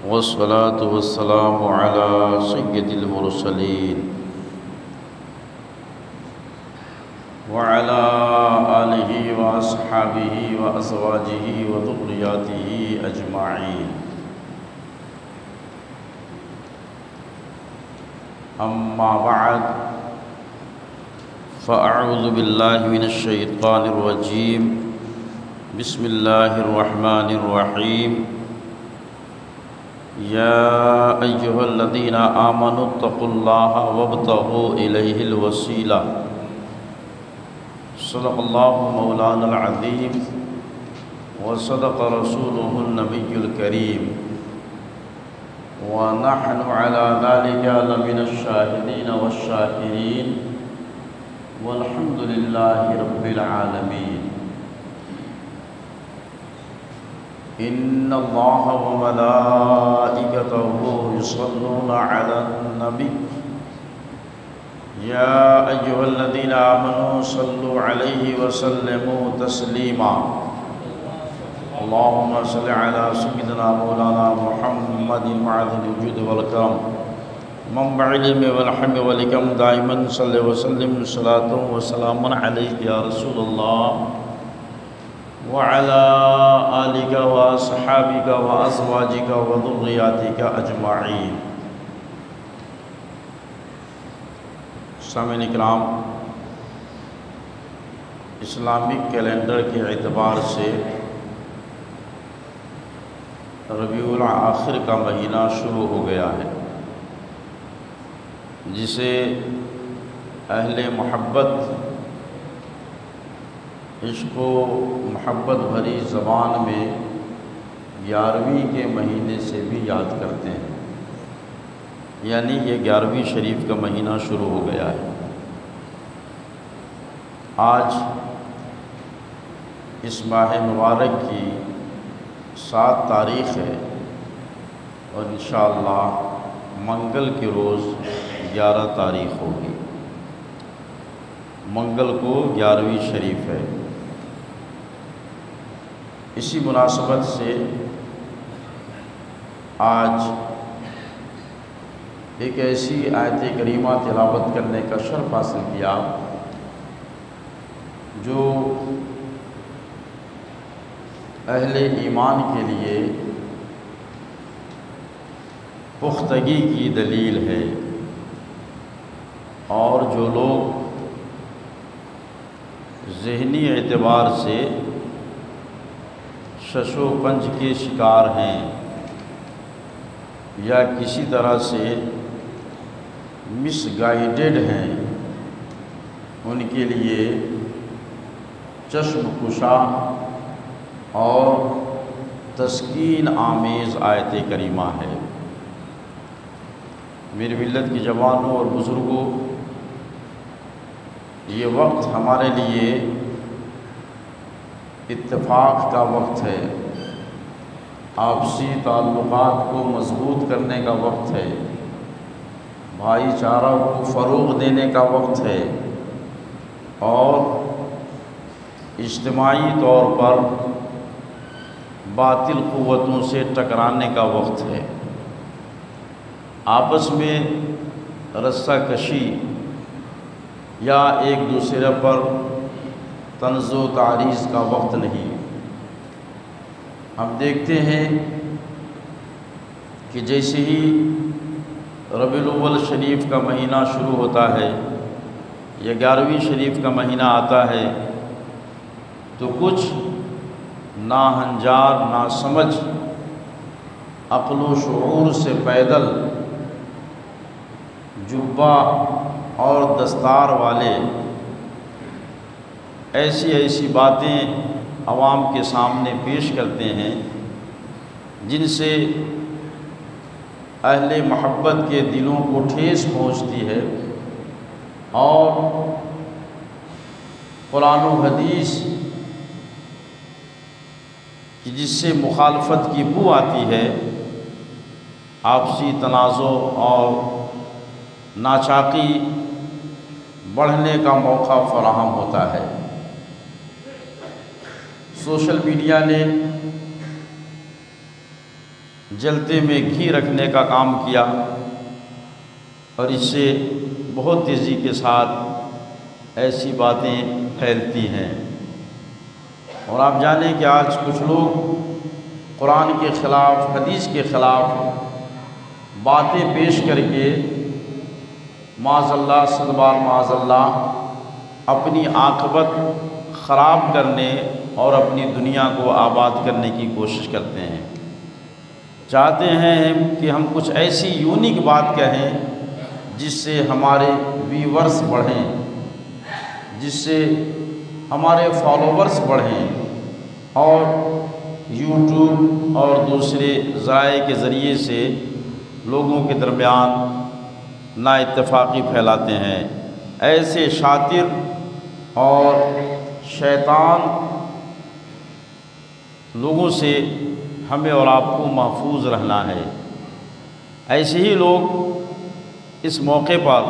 والصلاة والسلام على سيد المرسلين وعلى آله وأصحابه وأزواجه وذرياته أجمعين. أما بعد فأعوذ بالله من الشيطان الرجيم. بسم الله الرحمن الرحيم. يا أيها الذين آمنوا اتقوا الله وابتغوا إليه الوسيلة. صدق الله مولانا العظيم وصدق رسوله النبي الكريم ونحن على ذلك لمن الشاهدين والشاكرين والحمد لله رب العالمين. إن الله وملائكته يصلون على النبي يا أيها الذين آمنوا صلوا عليه وسلموا تسليما. اللهم صل على سيدنا مولانا محمد معدن الوجود والكرم منبع العلم والحلم والحكم دائما صل وسلم صلاة وسلام عليك يا رسول الله وعلى آلك وأصحابك وأزواجك وذرياتك أجمعين. سامعین اکرام، اسلامک کیلنڈر کے اعتبار سے ربیع الآخر کا مہینہ شروع ہو گیا ہے، جسے اہل محبت عشق و محبت بھری زبان میں 11ویں کے مہینے سے بھی یاد کرتے ہیں، یعنی یہ 11ویں شریف کا مہینہ شروع ہو گیا ہے۔ آج اس ماہ مبارک کی 7 تاریخ ہے اور انشاءاللہ منگل کے روز 11 تاریخ ہوگی۔ منگل کو 11ویں شریف ہے۔ اسی مناسبت سے آج ایک ایسی آیت کریمہ تلاوت کرنے کا شرف حاصل کیا جو اہل ایمان کے لیے پختگی کی دلیل ہے، اور جو لوگ ذہنی اعتبار سے شش و پنج کے شکار ہیں یا کسی طرح سے مس گائیڈڈ ہیں، ان کے لیے چشم کشا اور تسکین آمیز آیت کریمہ ہے۔ میری ملت کے جوانوں اور بزرگوں، یہ وقت ہمارے لیے اتفاق کا وقت ہے، آپسی تعلقات کو مضبوط کرنے کا وقت ہے، بھائی چارہ کو فروغ دینے کا وقت ہے، اور اجتماعی طور پر باطل قوتوں سے ٹکرانے کا وقت ہے۔ آپس میں رسہ کشی یا ایک دوسرے پر طنز و تعریض کا وقت نہیں۔ ہم دیکھتے ہیں کہ جیسے ہی ربیع الاول شریف کا مہینہ شروع ہوتا ہے یا 11ویں شریف کا مہینہ آتا ہے تو کچھ ناہنجار ناسمجھ عقل و شعور سے پیدل جبہ اور دستار والے ایسی باتیں عوام کے سامنے پیش کرتے ہیں جن سے اہل محبت کے دلوں کو ٹھیس پہنچتی ہے، اور قرآن و حدیث کہ جس سے مخالفت کی بو آتی ہے، آپسی تنازع اور ناچاقی بڑھنے کا موقع فراہم ہوتا ہے۔ سوشل میڈیا نے جلتے میں گھی رکھنے کا کام کیا اور اس سے بہت تیزی کے ساتھ ایسی باتیں پھیلتی ہیں۔ اور آپ جانیں کہ آج کچھ لوگ قرآن کے خلاف، حدیث کے خلاف باتیں پیش کر کے معاذ اللہ، صد بار معاذ اللہ، اپنی عاقبت خراب کرنے اور اپنی دنیا کو آباد کرنے کی کوشش کرتے ہیں۔ چاہتے ہیں کہ ہم کچھ ایسی یونیک بات کہیں جس سے ہمارے ویورز بڑھیں، جس سے ہمارے فالوورز بڑھیں، اور یوٹیوب اور دوسرے ذرائع کے ذریعے سے لوگوں کے درمیان نا اتفاقی پھیلاتے ہیں۔ ایسے شاطر اور شیطان لوگوں سے ہمیں اور آپ کو محفوظ رہنا ہے۔ ایسے ہی لوگ اس موقع پر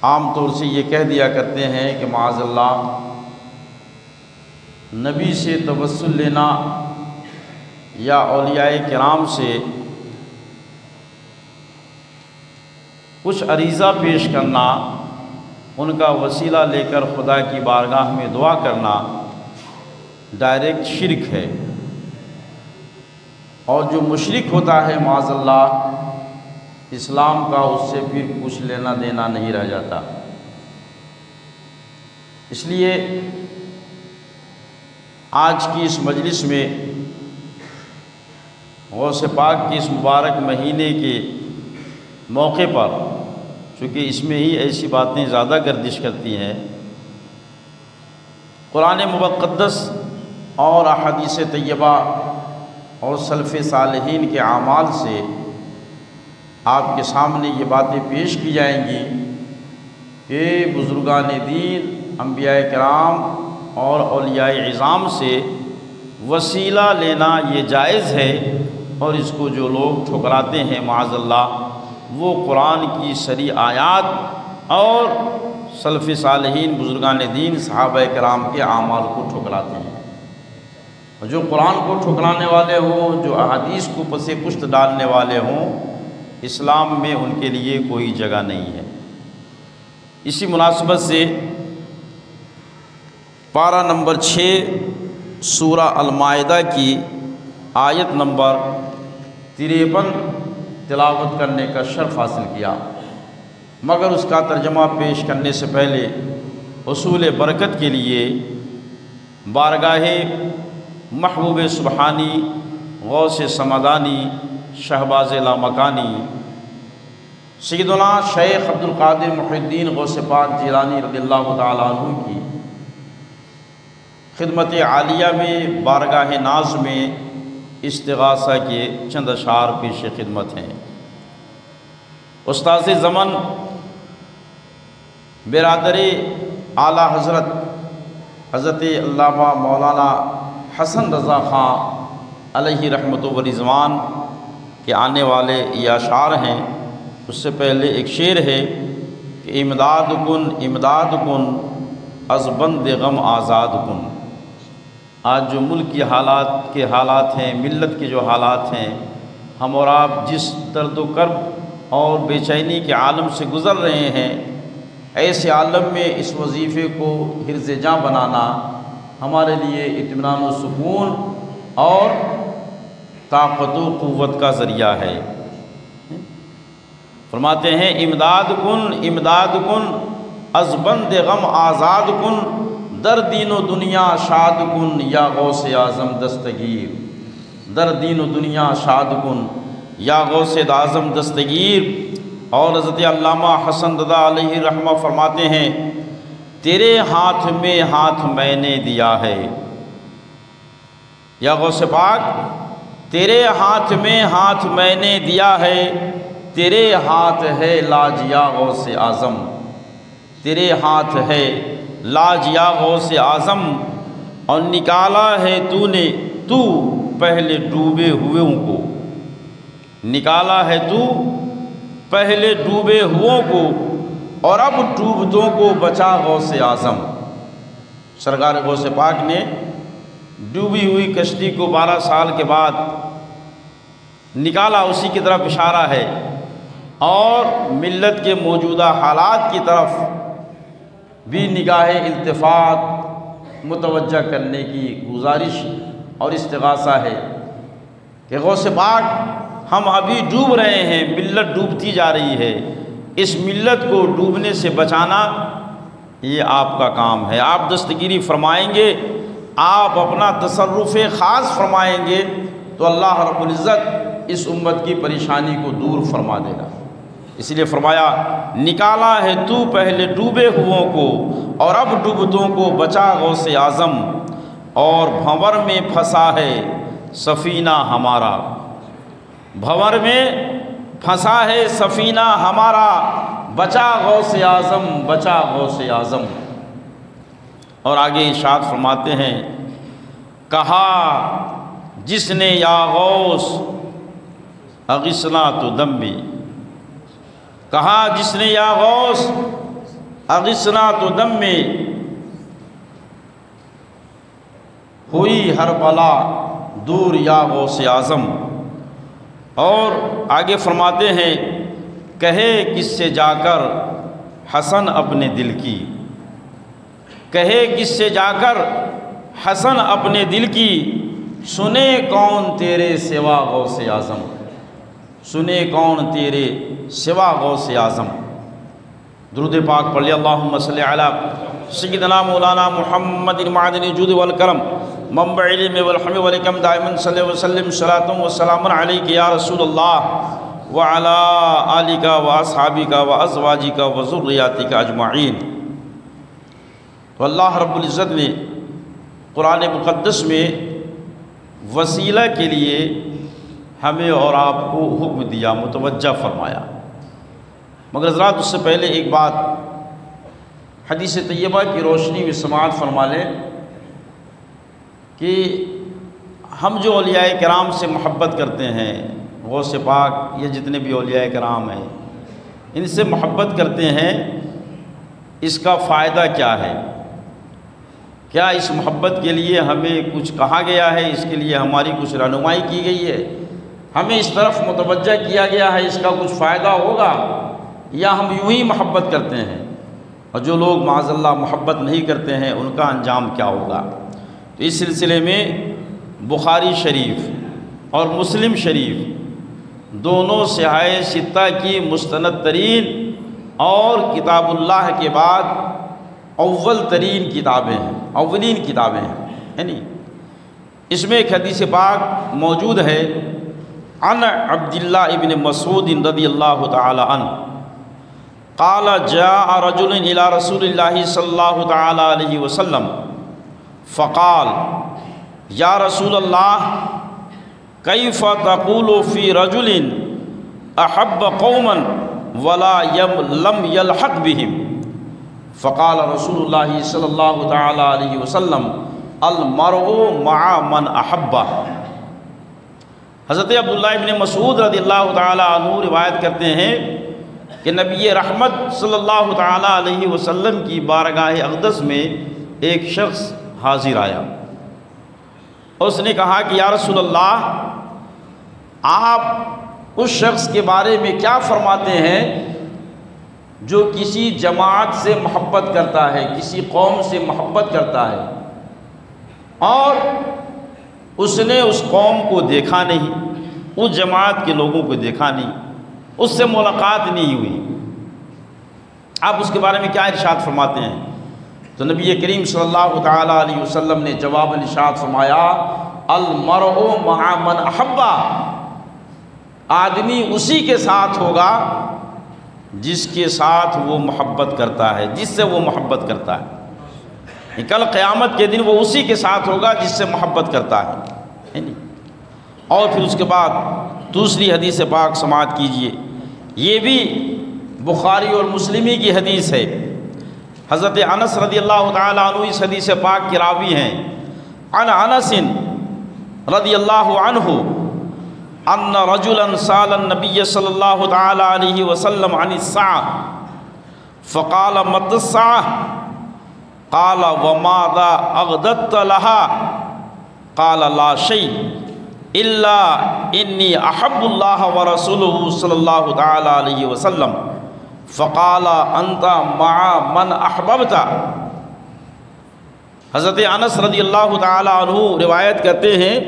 عام طور سے یہ کہہ دیا کرتے ہیں کہ معاذ اللہ، نبی سے توسل لینا یا اولیاء کرام سے کچھ عریضہ پیش کرنا، ان کا وسیلہ لے کر خدا کی بارگاہ میں دعا کرنا ڈائریکٹ شرک ہے، اور جو مشرک ہوتا ہے معاذ اللہ، اسلام کا اس سے پھر کچھ لینا دینا نہیں رہ جاتا۔ اس لیے آج کی اس مجلس میں غوث پاک کے اس مبارک مہینے کے موقع پر، چونکہ اس میں ہی ایسی باتیں زیادہ گردش کرتی ہیں، قرآن مقدس اور احادیث طیبہ اور سلف صالحین کے اعمال سے آپ کے سامنے یہ باتیں پیش کی جائیں گی کہ بزرگان دین، انبیاء کرام اور اولیاء عظام سے وسیلہ لینا یہ جائز ہے، اور اس کو جو لوگ ٹھکراتے ہیں معاذ اللہ، وہ قرآن کی صریح آیات اور سلف صالحین، بزرگان دین، صحابہ کرام کے اعمال کو ٹھکراتے ہیں۔ اور جو قرآن کو ٹھکرانے والے ہوں، جو احادیث کو پس پشت ڈالنے والے ہوں، اسلام میں ان کے لیے کوئی جگہ نہیں ہے۔ اسی مناسبت سے پارہ نمبر 6 سورہ المائدہ کی آیت نمبر 53 تلاوت کرنے کا شرف حاصل کیا، مگر اس کا ترجمہ پیش کرنے سے پہلے حصول برکت کے لیے بارگاہ محبوب سبحانی، غوث سمدانی، شہباز لامکانی، سیدنا شیخ عبد القادر محی الدین غوث پاک جیلانی رضی اللہ تعالیٰ عنہ کی خدمت عالیہ میں بارگاہ ناز میں استغاثہ کے چند اشعار پیش خدمت ہیں۔ استاذ زمن برادر اعلیٰ حضرت علامہ مولانا حسن رضا خان علیہ رحمت و رضوان کے آنے والے یہ اشعار ہیں۔ اس سے پہلے ایک شعر ہے کہ امداد کن از بند غم آزاد کن۔ آج جو ملک کے حالات ہیں، ملت کے جو حالات ہیں، ہم اور آپ جس درد و کرب اور بے چینی کے عالم سے گزر رہے ہیں، ایسے عالم میں اس وظیفے کو حرز جاں بنانا ہمارے لیے اطمینان و سکون اور طاقت و قوت کا ذریعہ ہے۔ فرماتے ہیں امداد کن از بند غم آزاد کن، در دین و دنیا شاد کن یا غوث اعظم دستگیر، در دین و دنیا شاد کن یا غوث اعظم دستگیر۔ اور حضرت علامہ حسن رضا علیہ رحمہ فرماتے ہیں تیرے ہاتھ میں ہاتھ میں نے دیا ہے، یا غوث پاک تیرے ہاتھ میں ہاتھ میں نے دیا ہے، تیرے ہاتھ ہے لاج یا غوث اعظم، تیرے ہاتھ ہے لاج یا غوث اعظم، اور نکالا ہے تو پہلے ڈوبے ہوئوں کو، نکالا ہے تو پہلے ڈوبے ہوئوں کو، اور اب ڈوبتوں کو بچا غوث اعظم۔ سرکار غوث پاک نے ڈوبی ہوئی کشتی کو 12 سال کے بعد نکالا اسی کی طرف اشارہ ہے، اور ملت کے موجودہ حالات کی طرف بھی نگاہ التفات متوجہ کرنے کی گزارش اور استغاثہ ہے کہ غوث پاک ہم ابھی ڈوب رہے ہیں، ملت ڈوبتی جا رہی ہے، اس ملت کو ڈوبنے سے بچانا یہ آپ کا کام ہے، آپ دستگیری فرمائیں گے، آپ اپنا تصرف خاص فرمائیں گے تو اللہ رب العزت اس امت کی پریشانی کو دور فرما دے گا۔ اس لیے فرمایا نکالا ہے تو پہلے ڈوبے ہووں کو اور اب ڈوبتوں کو بچا غوث اعظم، اور بھنور میں پھنسا ہے سفینہ ہمارا، بھنور میں پھنسا ہے سفینہ ہمارا، بچا غوث اعظم، بچا غوث اعظم۔ اور آگے ارشاد فرماتے ہیں کہا جس نے یا غوث اغثنا تو دمی، کہا جس نے یا غوث اغثنا تو دمی، ہوئی ہر بلا دور یا غوث اعظم۔ اور آگے فرماتے ہیں کہے کس سے جا کر حسن اپنے دل کی، کہے کس سے جا کر حسن اپنے دل کی، سنے کون تیرے سوا غوث اعظم، سنے کون تیرے سوا غوث اعظم۔ درود پاک پڑھ لیا اللہم صلی علی سیدنا مولانا محمد معدن الجود والکرم منبع علم والحلم والحکم دائما صلی وسلم صلاۃ و سلام علیک یا رسول اللہ وعلی آلک و اصحابک و ازواجک و ذریاتک اجمعین۔ تو اللہ رب العزت نے قرآن مقدس میں وسیلہ کے لیے ہمیں اور آپ کو حکم دیا، متوجہ فرمایا، مگر حضرات اس سے پہلے ایک بات حدیث طیبہ کی روشنی میں سماعت فرما لیں کہ ہم جو اولیاء کرام سے محبت کرتے ہیں، غوث پاک یہ جتنے بھی اولیاء کرام ہیں ان سے محبت کرتے ہیں، اس کا فائدہ کیا ہے؟ کیا اس محبت کے لیے ہمیں کچھ کہا گیا ہے، اس کے لیے ہماری کچھ رہنمائی کی گئی ہے، ہمیں اس طرف متوجہ کیا گیا ہے، اس کا کچھ فائدہ ہوگا، یا ہم یوں ہی محبت کرتے ہیں؟ اور جو لوگ معاذ اللہ محبت نہیں کرتے ہیں ان کا انجام کیا ہوگا؟ تو اس سلسلے میں بخاری شریف اور مسلم شریف دونوں صحاح ستہ کی مستند ترین اور کتاب اللہ کے بعد اول ترین کتابیں ہیں، اولین کتابیں ہیں، یعنی اس میں ایک حدیث پاک موجود ہے عن عبداللہ ابن مسعود رضی اللہ تعالی عنہ قال جاء رجل الى رسول اللہ صلی اللہ تعالی علیہ وسلم فقال یا رسول اللہ کیف تقول فی رجل احب قوما ولا لم يلحق بهم فقال رسول اللہ صلی اللہ تعالی علیہ وسلم المرء مع من احبہ۔ حضرت عبداللہ ابن مسعود رضی اللہ تعالی عنہ روایت کرتے ہیں کہ نبی رحمت صلی اللہ تعالی علیہ وسلم کی بارگاہ اقدس میں ایک شخص حاضر آیا، اس نے کہا کہ یا رسول اللہ آپ اس شخص کے بارے میں کیا فرماتے ہیں جو کسی جماعت سے محبت کرتا ہے، کسی قوم سے محبت کرتا ہے اور اس نے اس قوم کو دیکھا نہیں، اس جماعت کے لوگوں کو دیکھا نہیں، اس سے ملاقات نہیں ہوئی، آپ اس کے بارے میں کیا ارشاد فرماتے ہیں؟ تو نبی کریم صلی اللہ تعالی علیہ وسلم نے جواب ارشاد فرمایا المرء مع من احبہ، آدمی اسی کے ساتھ ہوگا جس کے ساتھ وہ محبت کرتا ہے، جس سے وہ محبت کرتا ہے، کل قیامت کے دن وہ اسی کے ساتھ ہوگا جس سے محبت کرتا ہے۔ اور پھر اس کے بعد دوسری حدیث پاک سماعت کیجئے، یہ بھی بخاری اور مسلمی کی حدیث ہے، حضرت انس رضی اللہ تعالیٰ عنہ اس حدیث پاک کے راوی ہیں۔ عن انس رضی اللہ عنہ ان رجلا سال النبی صلی اللہ تعالی علیہ وسلم عن الساعة فقال مت الساعة قال وماذا اغددت لها قال لا شيء الا انی احب اللہ ورسولہ صلی اللہ تعالی علیہ وسلم فقال انت مع من احببت۔ حضرت انس رضی اللہ تعالی عنہ روایت کرتے ہیں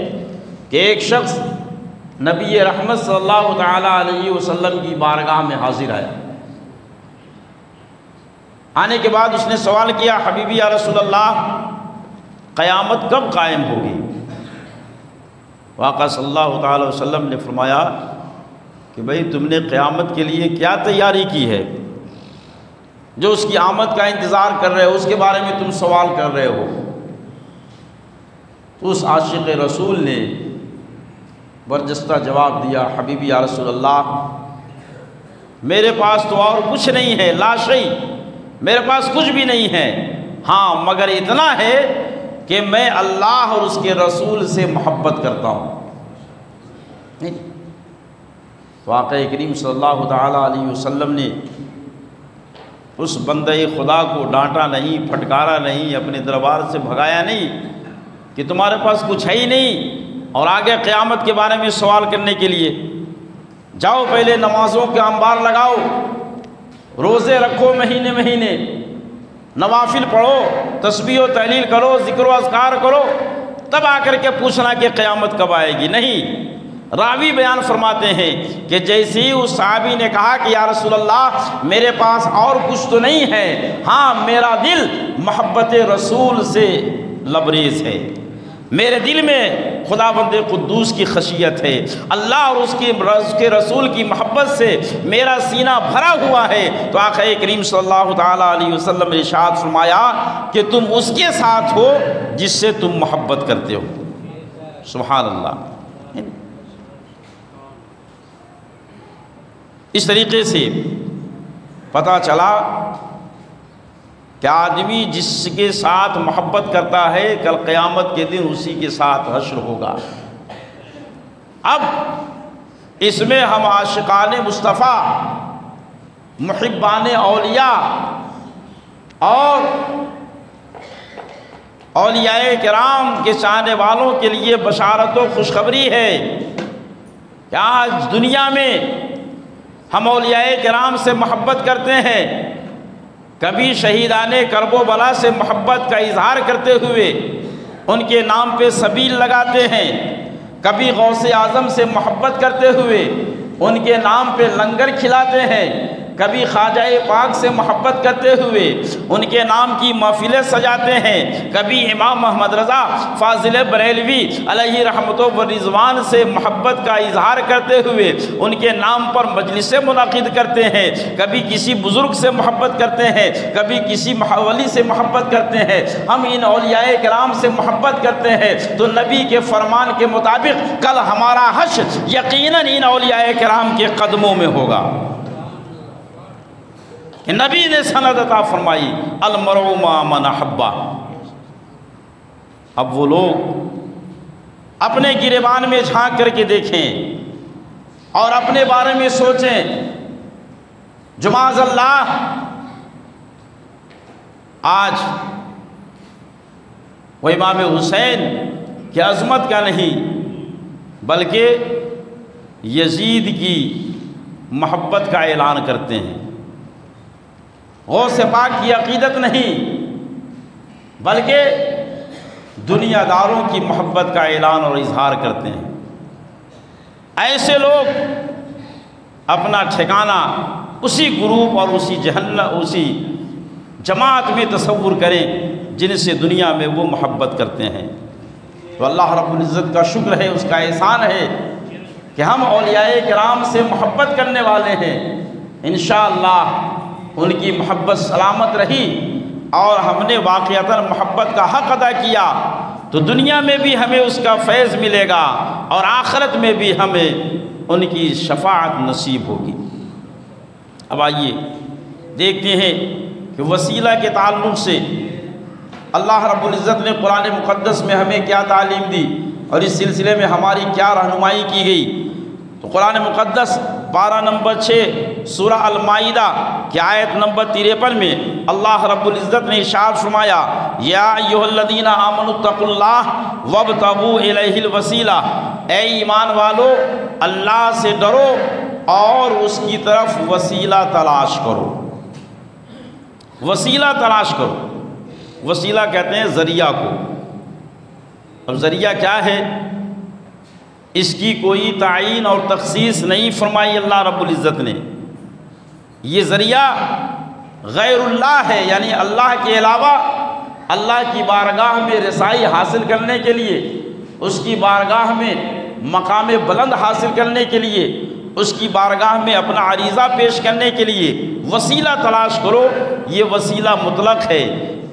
کہ ایک شخص نبی رحمت صلی اللہ تعالی علیہ وسلم کی بارگاہ میں حاضر آیا۔ آنے کے بعد اس نے سوال کیا، حبیبی یا رسول اللہ، قیامت کب قائم ہوگی؟ آقا صلی اللہ تعالی وسلم نے فرمایا کہ بھئی تم نے قیامت کے لیے کیا تیاری کی ہے؟ جو اس کی آمد کا انتظار کر رہے ہو اس کے بارے میں تم سوال کر رہے ہو۔ تو اس عاشق رسول نے برجستہ جواب دیا، حبیبی یا رسول اللہ، میرے پاس تو اور کچھ نہیں ہے، لا شیء، میرے پاس کچھ بھی نہیں ہے، ہاں مگر اتنا ہے کہ میں اللہ اور اس کے رسول سے محبت کرتا ہوں۔ تو آقا کریم صلی اللہ تعالی علیہ وسلم نے اس بندہ خدا کو ڈانٹا نہیں، پھٹکارا نہیں، اپنے دربار سے بھگایا نہیں کہ تمہارے پاس کچھ ہے ہی نہیں اور آگے قیامت کے بارے میں سوال کرنے کے لیے۔ جاؤ پہلے نمازوں کے انبار لگاؤ، روزے رکھو مہینے مہینے، نوافل پڑھو، تسبیح و تحلیل کرو، ذکر و اذکار کرو، تب آ کر کے پوچھنا کہ قیامت کب آئے گی۔ نہیں، راوی بیان فرماتے ہیں کہ جیسے ہی اس صحابی نے کہا کہ یا رسول اللہ میرے پاس اور کچھ تو نہیں ہے، ہاں میرا دل محبت رسول سے لبریز ہے، میرے دل میں خداوند قدوس کی خشیت ہے، اللہ اور اس کے رسول کی محبت سے میرا سینہ بھرا ہوا ہے۔ تو آقا کریم صلی اللہ تعالی علیہ وسلم نے ارشاد فرمایا کہ تم اس کے ساتھ ہو جس سے تم محبت کرتے ہو۔ سبحان اللہ۔ اس طریقے سے پتہ چلا کہ آدمی جس کے ساتھ محبت کرتا ہے کل قیامت کے دن اسی کے ساتھ حشر ہوگا۔ اب اس میں ہم عاشقان مصطفیٰ، محبان اولیاء اور اولیاء کرام کے چاہنے والوں کے لیے بشارت و خوشخبری ہے کہ آج دنیا میں ہم اولیاء کرام سے محبت کرتے ہیں، کبھی شہیدان کرب و بلا سے محبت کا اظہار کرتے ہوئے ان کے نام پہ سبیل لگاتے ہیں، کبھی غوث اعظم سے محبت کرتے ہوئے ان کے نام پہ لنگر کھلاتے ہیں، کبھی خواجہ پاک سے محبت کرتے ہوئے ان کے نام کی محفلیں سجاتے ہیں، کبھی امام محمد رضا فاضل بریلوی علیہ رحمت و رضوان سے محبت کا اظہار کرتے ہوئے ان کے نام پر مجلسیں منعقد کرتے ہیں، کبھی کسی بزرگ سے محبت کرتے ہیں، کبھی کسی ولی سے محبت کرتے ہیں۔ ہم ان اولیاء کرام سے محبت کرتے ہیں تو نبی کے فرمان کے مطابق کل ہمارا حشر یقیناً ان اولیاء کرام کے قدموں میں ہوگا۔ کہ نبی نے سند عطا فرمائی، المرء مع من احب۔ اب وہ لوگ اپنے گریبان میں جھانک کر کے دیکھیں اور اپنے بارے میں سوچیں، جو معاذ اللہ آج وہ امام حسین کی عظمت کا نہیں بلکہ یزید کی محبت کا اعلان کرتے ہیں، غوث پاک کی عقیدت نہیں بلکہ دنیا داروں کی محبت کا اعلان اور اظہار کرتے ہیں۔ ایسے لوگ اپنا ٹھکانہ اسی گروپ اور اسی جماعت میں تصور کریں جن سے دنیا میں وہ محبت کرتے ہیں۔ تو اللہ رب العزت کا شکر ہے، اس کا احسان ہے کہ ہم اولیاء کرام سے محبت کرنے والے ہیں۔ انشاءاللہ ان کی محبت سلامت رہی اور ہم نے واقعتاً محبت کا حق ادا کیا تو دنیا میں بھی ہمیں اس کا فیض ملے گا اور آخرت میں بھی ہمیں ان کی شفاعت نصیب ہوگی۔ اب آئیے دیکھتے ہیں کہ وسیلہ کے تعلق سے اللہ رب العزت نے قرآن مقدس میں ہمیں کیا تعلیم دی اور اس سلسلے میں ہماری کیا رہنمائی کی گئی۔ تو قرآن مقدس پارہ نمبر 6 سورہ المائدہ کی آیت نمبر 53 میں اللہ رب العزت نے ارشاد فرمایا، یا ایھا الذین آمنوا اتقوا اللہ وابتغوا الیہ الوسیلہ اے ایمان والو اللہ سے ڈرو اور اس کی طرف وسیلہ تلاش کرو، وسیلہ تلاش کرو۔ وسیلہ کہتے ہیں ذریعہ کو۔ اب ذریعہ کیا ہے، اس کی کوئی تعین اور تخصیص نہیں فرمائی اللہ رب العزت نے۔ یہ ذریعہ غیر اللہ ہے، یعنی اللہ کے علاوہ اللہ کی بارگاہ میں رسائی حاصل کرنے کے لیے، اس کی بارگاہ میں مقام بلند حاصل کرنے کے لیے، اس کی بارگاہ میں اپنا عریضہ پیش کرنے کے لیے وسیلہ تلاش کرو۔ یہ وسیلہ مطلق ہے،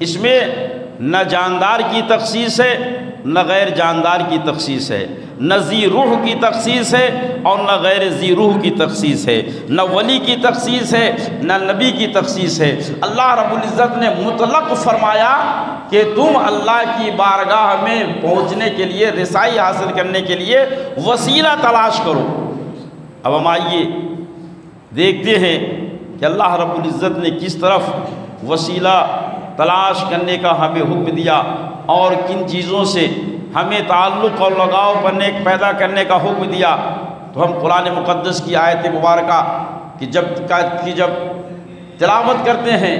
اس میں نہ جاندار کی تخصیص ہے نہ غیر جاندار کی تخصیص ہے، نہ ذی روح کی تخصیص ہے اور نہ غیر ذی روح کی تخصیص ہے، نہ ولی کی تخصیص ہے نہ نبی کی تخصیص ہے۔ اللہ رب العزت نے مطلق فرمایا کہ تم اللہ کی بارگاہ میں پہنچنے کے لیے، رسائی حاصل کرنے کے لیے وسیلہ تلاش کرو۔ اب ہم آئیے دیکھتے ہیں کہ اللہ رب العزت نے کس طرف وسیلہ تلاش کرنے کا ہمیں حکم دیا اور کن چیزوں سے ہمیں تعلق اور لگاؤ پیدا کرنے کا حکم دیا۔ تو ہم قرآن مقدس کی آیت مبارکہ کی جب تلاوت کرتے ہیں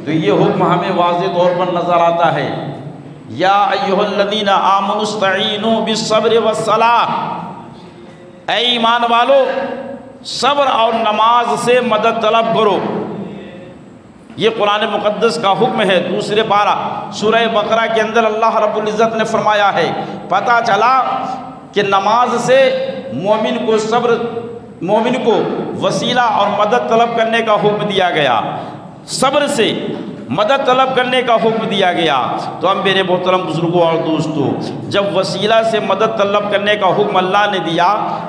تو یہ حکم ہمیں واضح طور پر نظر آتا ہے۔ یا ایھا الذین آمنوا استعینوا بالصبر والصلاۃ، اے ایمان والو صبر اور نماز سے مدد طلب کرو۔ یہ قرآن مقدس کا حکم ہے۔ دوسرے پارہ سورہ بقرہ کے اندر اللہ رب العزت نے فرمایا ہے، پتہ چلا کہ نماز سے مومن کو وسیلہ اور مدد طلب کرنے کا حکم دیا گیا، صبر سے مدد طلب کرنے کا حکم دیا گیا۔ تو ہم میرے محترم بزرگوں اور دوستوں، جب وسیلہ سے مدد طلب کرنے کا حکم اللہ نے دیا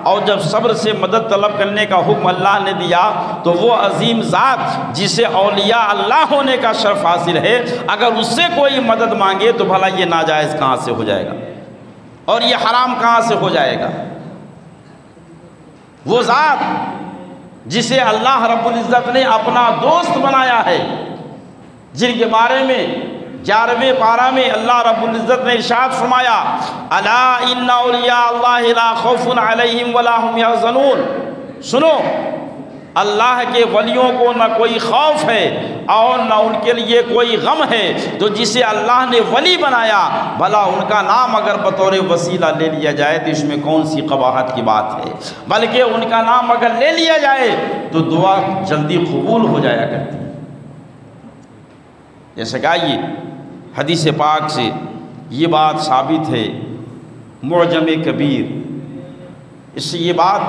اور جب صبر سے مدد طلب کرنے کا حکم اللہ نے دیا، تو وہ عظیم ذات جسے اولیاء اللہ ہونے کا شرف حاصل ہے، اگر اس سے کوئی مدد مانگے تو بھلا یہ ناجائز کہاں سے ہو جائے گا اور یہ حرام کہاں سے ہو جائے گا؟ وہ ذات جسے اللہ رب العزت نے اپنا دوست بنایا ہے، جن کے بارے میں 11ویں پارہ میں اللہ رب العزت نے ارشاد فرمایا، الا ان اولیاء اللہ لا خوف علیہم ولا هم یحزنون، سنو اللہ کے ولیوں کو نہ کوئی خوف ہے اور نہ ان کے لیے کوئی غم ہے۔ تو جسے اللہ نے ولی بنایا، بھلا ان کا نام اگر بطور وسیلہ لے لیا جائے تو اس میں کون سی قباحت کی بات ہے، بلکہ ان کا نام اگر لے لیا جائے تو دعا جلدی قبول ہو جایا کرتی ہے۔ جیسے کہ آئیے حدیث پاک سے یہ بات ثابت ہے، معجم کبیر، اس سے یہ بات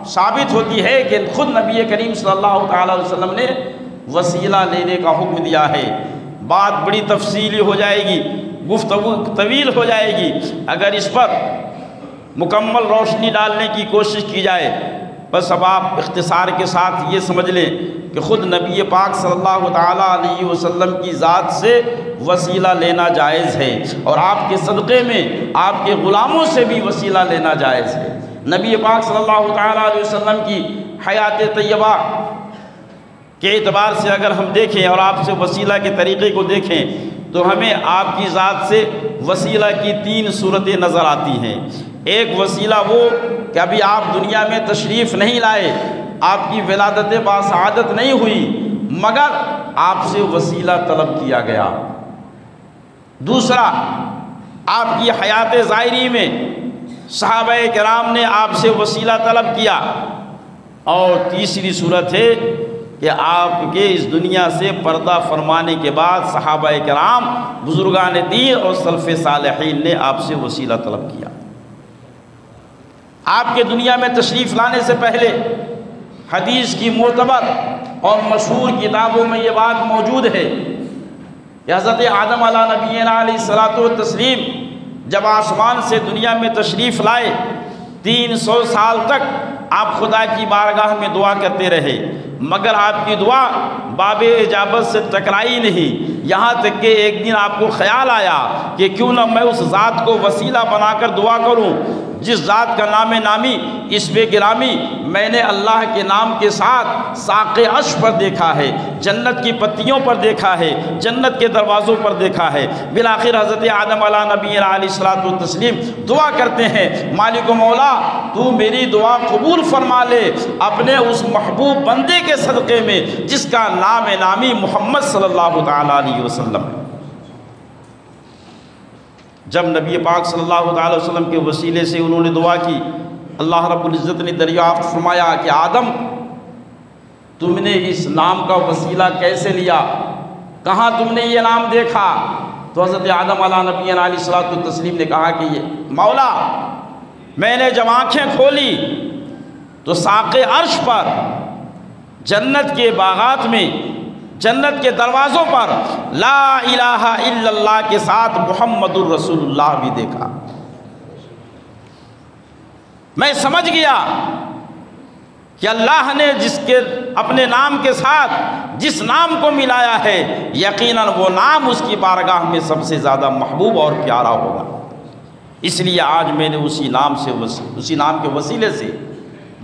ثابت ہوتی ہے کہ خود نبی کریم صلی اللہ تعالیٰ علیہ وسلم نے وسیلہ لینے کا حکم دیا ہے۔ بات بڑی تفصیلی ہو جائے گی، گفتگو طویل ہو جائے گی، اگر اس پر مکمل روشنی ڈالنے کی کوشش کی جائے۔ بس اب آپ اختصار کے ساتھ یہ سمجھ لیں کہ خود نبی پاک صلی اللہ تعالیٰ علیہ وسلم کی ذات سے وسیلہ لینا جائز ہے، اور آپ کے صدقے میں آپ کے غلاموں سے بھی وسیلہ لینا جائز ہے۔ نبی پاک صلی اللہ تعالیٰ علیہ وسلم کی حیات طیبہ کے اعتبار سے اگر ہم دیکھیں اور آپ سے وسیلہ کے طریقے کو دیکھیں تو ہمیں آپ کی ذات سے وسیلہ کی 3 صورتیں نظر آتی ہیں۔ ایک وسیلہ وہ کہ ابھی آپ دنیا میں تشریف نہیں لائے، آپ کی ولادت باسعادت نہیں ہوئی، مگر آپ سے وسیلہ طلب کیا گیا۔ دوسرا، آپ کی حیات ظاہری میں صحابہ کرام نے آپ سے وسیلہ طلب کیا۔ اور تیسری صورت ہے کہ آپ کے اس دنیا سے پردہ فرمانے کے بعد صحابہ کرام، بزرگان دین اور سلف صالحین نے آپ سے وسیلہ طلب کیا۔ آپ کے دنیا میں تشریف لانے سے پہلے حدیث کی معتبر اور مشہور کتابوں میں یہ بات موجود ہے کہ حضرت آدم علیہ نبینا علیہ الصلوۃ والتسلیم جب آسمان سے دنیا میں تشریف لائے، 300 سال تک آپ خدا کی بارگاہ میں دعا کرتے رہے، مگر آپ کی دعا باب اجابت سے ٹکرائی نہیں، یہاں تک کہ ایک دن آپ کو خیال آیا کہ کیوں نہ میں اس ذات کو وسیلہ بنا کر دعا کروں۔ جس ذات کا نام نامی اسم گرامی میں نے اللہ کے نام کے ساتھ ساق عرش پر دیکھا ہے، جنت کی پتیوں پر دیکھا ہے، جنت کے دروازوں پر دیکھا ہے۔ بالآخر حضرت آدم علیہ نبی علیہ الصلوۃ والتسلیم دعا کرتے ہیں، مالک و مولا تو میری دعا قبول فرما لے اپنے اس محبوب بندے کے صدقے میں جس کا نام نامی محمد صلی اللہ تعالیٰ علیہ وسلم ہے۔ جب نبی پاک صلی اللہ تعالیٰ علیہ وسلم کے وسیلے سے انہوں نے دعا کی، اللہ رب العزت نے دریافت فرمایا کہ آدم تم نے اس نام کا وسیلہ کیسے لیا، کہاں تم نے یہ نام دیکھا؟ تو حضرت آدم علیہ نبی علیہ الصلوۃ والتسلیم نے کہا کہ یہ مولا میں نے جب آنکھیں کھولی تو ساق عرش پر، جنت کے باغات میں، جنت کے دروازوں پر لا الہ الا اللہ کے ساتھ محمد الرسول اللہ بھی دیکھا۔ میں سمجھ گیا کہ اللہ نے جس کے اپنے نام کے ساتھ جس نام کو ملایا ہے یقیناً وہ نام اس کی بارگاہ میں سب سے زیادہ محبوب اور پیارا ہوگا۔ اس لیے آج میں نے اسی نام کے وسیلے سے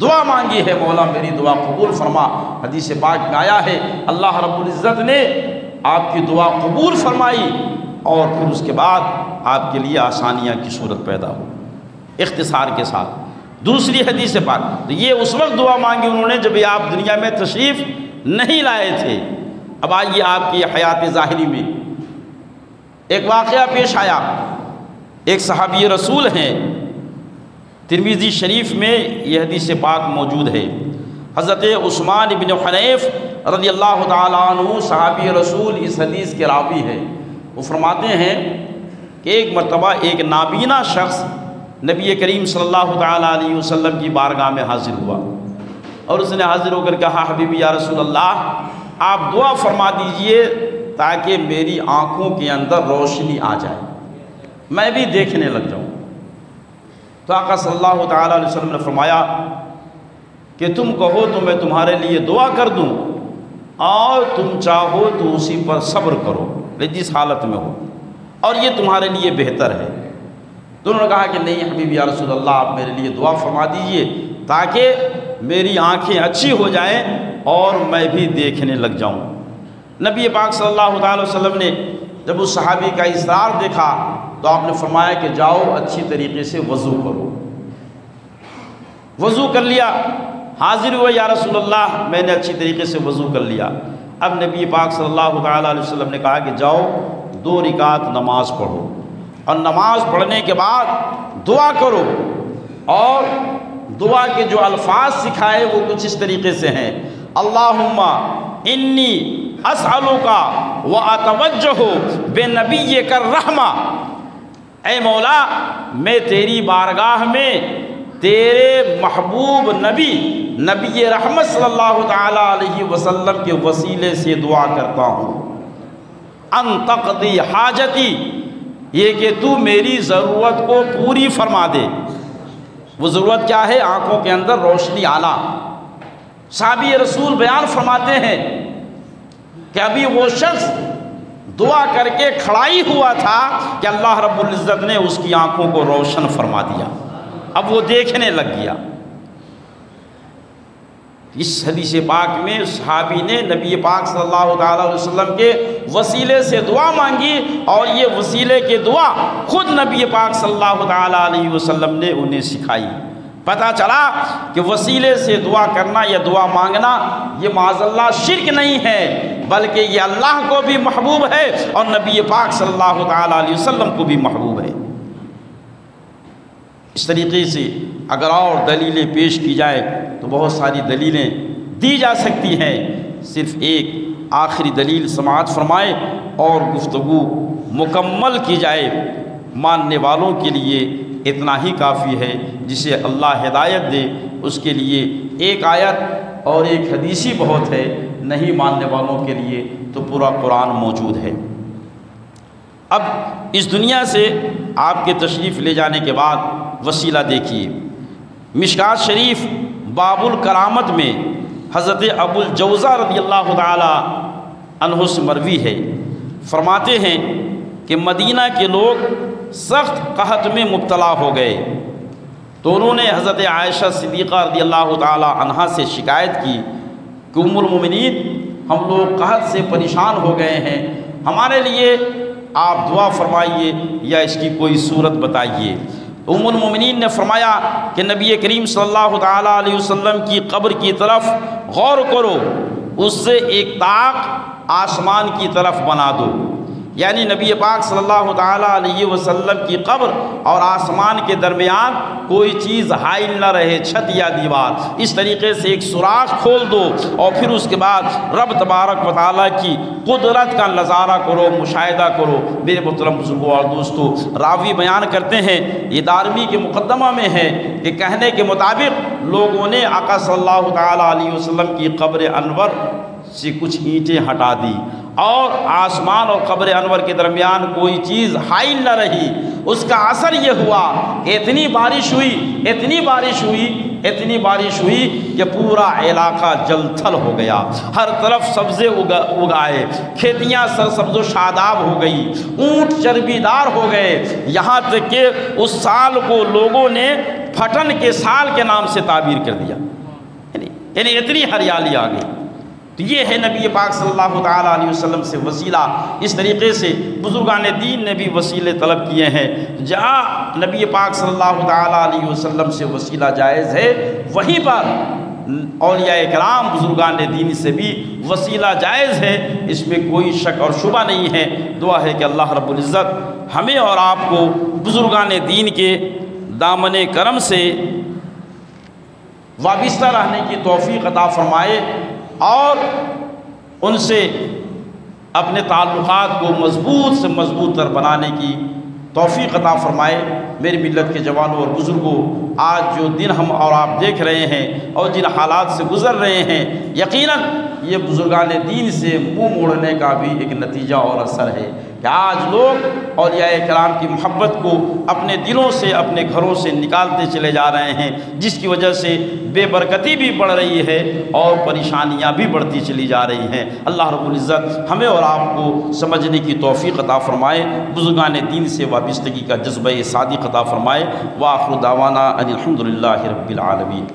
دعا مانگی ہے، مولا میری دعا قبول فرما۔ حدیث پاک میں آیا ہے اللہ رب العزت نے آپ کی دعا قبول فرمائی اور پھر اس کے بعد آپ کے لیے آسانیاں کی صورت پیدا ہو اختصار کے ساتھ۔ دوسری حدیث پاک تو یہ اس وقت دعا مانگی انہوں نے جب آپ دنیا میں تشریف نہیں لائے تھے۔ اب آئیے آپ کی حیات ظاہری میں ایک واقعہ پیش آیا۔ ایک صحابی رسول ہیں، ترمذی شریف میں یہ حدیث پاک موجود ہے۔ حضرت عثمان بن حنیف رضی اللہ تعالیٰ عنہ صحابی رسول اس حدیث کے راوی ہیں۔ وہ فرماتے ہیں کہ ایک مرتبہ ایک نابینا شخص نبی کریم صلی اللہ تعالیٰ علیہ وسلم کی بارگاہ میں حاضر ہوا اور اس نے حاضر ہو کر کہا حبیبی یا رسول اللہ آپ دعا فرما دیجئے تاکہ میری آنکھوں کے اندر روشنی آ جائے، میں بھی دیکھنے لگ جاؤں۔ تو آقا صلی اللہ تعالیٰ علیہ وسلم نے فرمایا کہ تم کہو تو میں تمہارے لیے دعا کر دوں اور تم چاہو تو اسی پر صبر کرو جس حالت میں ہو، اور یہ تمہارے لیے بہتر ہے۔ تو انہوں نے کہا کہ نہیں حبیبی یا رسول اللہ آپ میرے لیے دعا فرما دیجئے تاکہ میری آنکھیں اچھی ہو جائیں اور میں بھی دیکھنے لگ جاؤں۔ نبی پاک صلی اللہ تعالیٰ وسلم نے جب اس صحابی کا اصرار دیکھا تو آپ نے فرمایا کہ جاؤ اچھی طریقے سے وضو کرو۔ وضو کر لیا، حاضر ہوئے یا رسول اللہ میں نے اچھی طریقے سے وضو کر لیا۔ اب نبی پاک صلی اللہ تعالیٰ علیہ وسلم نے کہا کہ جاؤ 2 رکعت نماز پڑھو اور نماز پڑھنے کے بعد دعا کرو، اور دعا کے جو الفاظ سکھائے وہ کچھ اس طریقے سے ہیں، اللہم انی اسألوکا واتوجہ بنبیک الرحمہ، اے مولا میں تیری بارگاہ میں تیرے محبوب نبی رحمت صلی اللہ تعالیٰ علیہ وسلم کے وسیلے سے دعا کرتا ہوں، ان تقضی حاجتی، یہ کہ تو میری ضرورت کو پوری فرما دے۔ وہ ضرورت کیا ہے؟ آنکھوں کے اندر روشنی آنا۔ صحابی رسول بیان فرماتے ہیں کہ ابھی وہ شخص دعا کر کے کھڑا ہی ہوا تھا کہ اللہ رب العزت نے اس کی آنکھوں کو روشن فرما دیا، اب وہ دیکھنے لگ گیا۔ اس حدیث پاک میں صحابی نے نبی پاک صلی اللہ تعالیٰ علیہ وسلم کے وسیلے سے دعا مانگی، اور یہ وسیلے کی دعا خود نبی پاک صلی اللہ تعالیٰ علیہ وسلم نے انہیں سکھائی۔ پتہ چلا کہ وسیلے سے دعا کرنا یا دعا مانگنا یہ معاذ اللہ شرک نہیں ہے، بلکہ یہ اللہ کو بھی محبوب ہے اور نبی پاک صلی اللہ تعالیٰ علیہ وسلم کو بھی محبوب ہے۔ اس طریقے سے اگر اور دلیلیں پیش کی جائے تو بہت ساری دلیلیں دی جا سکتی ہیں، صرف ایک آخری دلیل سماعت فرمائے اور گفتگو مکمل کی جائے۔ ماننے والوں کے لیے اتنا ہی کافی ہے، جسے اللہ ہدایت دے اس کے لیے ایک آیت اور ایک حدیثی بہت ہے، نہیں ماننے والوں کے لیے تو پورا قرآن موجود ہے۔ اب اس دنیا سے آپ کے تشریف لے جانے کے بعد وسیلہ دیکھیے۔ مشکات شریف باب الکرامت میں حضرت ابو الجوزہ رضی اللہ تعالی عنہ سے مروی ہے، فرماتے ہیں کہ مدینہ کے لوگ سخت قحط میں مبتلا ہو گئے، تو انہوں نے حضرت عائشہ صدیقہ رضی اللہ تعالی عنہا سے شکایت کی کہ ام المومنین ہم لوگ قحط سے پریشان ہو گئے ہیں، ہمارے لیے آپ دعا فرمائیے یا اس کی کوئی صورت بتائیے۔ ام المومنین نے فرمایا کہ نبی کریم صلی اللہ تعالیٰ علیہ وسلم کی قبر کی طرف غور کرو، اس سے ایک طاق آسمان کی طرف بنا دو، یعنی نبی پاک صلی اللہ تعالیٰ علیہ وسلم کی قبر اور آسمان کے درمیان کوئی چیز حائل نہ رہے، چھت یا دیوار، اس طریقے سے ایک سوراخ کھول دو، اور پھر اس کے بعد رب تبارک و تعالیٰ کی قدرت کا نظارہ کرو، مشاہدہ کرو۔ میرے محترم بزرگوں اور دوستو، راوی بیان کرتے ہیں، یہ دارمی کے مقدمہ میں ہے کہ کہنے کے مطابق لوگوں نے آقا صلی اللہ تعالیٰ علیہ وسلم کی قبر انور سے کچھ اینٹیں ہٹا دی، اور آسمان اور قبر انور کے درمیان کوئی چیز حائل نہ رہی۔ اس کا اثر یہ ہوا کہ اتنی بارش ہوئی کہ پورا علاقہ جل تھل ہو گیا، ہر طرف سبزے اگائے، کھیتیاں سرسبز و شاداب ہو گئی، اونٹ چربی دار ہو گئے، یہاں تک کہ اس سال کو لوگوں نے پھٹن کے سال کے نام سے تعبیر کر دیا، یعنی اتنی ہریالی آ گئی۔ تو یہ ہے نبی پاک صلی اللہ تعالیٰ علیہ وسلم سے وسیلہ۔ اس طریقے سے بزرگان دین نے بھی وسیلے طلب کیے ہیں، جہاں نبی پاک صلی اللہ تعالیٰ علیہ وسلم سے وسیلہ جائز ہے، وہیں پر اولیاء کرام بزرگان دین سے بھی وسیلہ جائز ہے، اس میں کوئی شک اور شبہ نہیں ہے۔ دعا ہے کہ اللہ رب العزت ہمیں اور آپ کو بزرگان دین کے دامن کرم سے وابستہ رہنے کی توفیق عطا فرمائے، اور ان سے اپنے تعلقات کو مضبوط سے مضبوط تر بنانے کی توفیق عطا فرمائے۔ میری ملت کے جوانوں اور بزرگوں، آج جو دن ہم اور آپ دیکھ رہے ہیں اور جن حالات سے گزر رہے ہیں، یقیناً یہ بزرگان دین سے منہ موڑنے کا بھی ایک نتیجہ اور اثر ہے کہ آج لوگ اولیاء کرام کی محبت کو اپنے دلوں سے، اپنے گھروں سے نکالتے چلے جا رہے ہیں، جس کی وجہ سے بے برکتی بھی بڑھ رہی ہے اور پریشانیاں بھی بڑھتی چلی جا رہی ہیں۔ اللہ رب العزت ہمیں اور آپ کو سمجھنے کی توفیق عطا فرمائے، بزرگان دین سے وابستگی کا جذبہ صادق عطا فرمائے۔ وآخر دعوانا ان الحمد للہ رب العالمین۔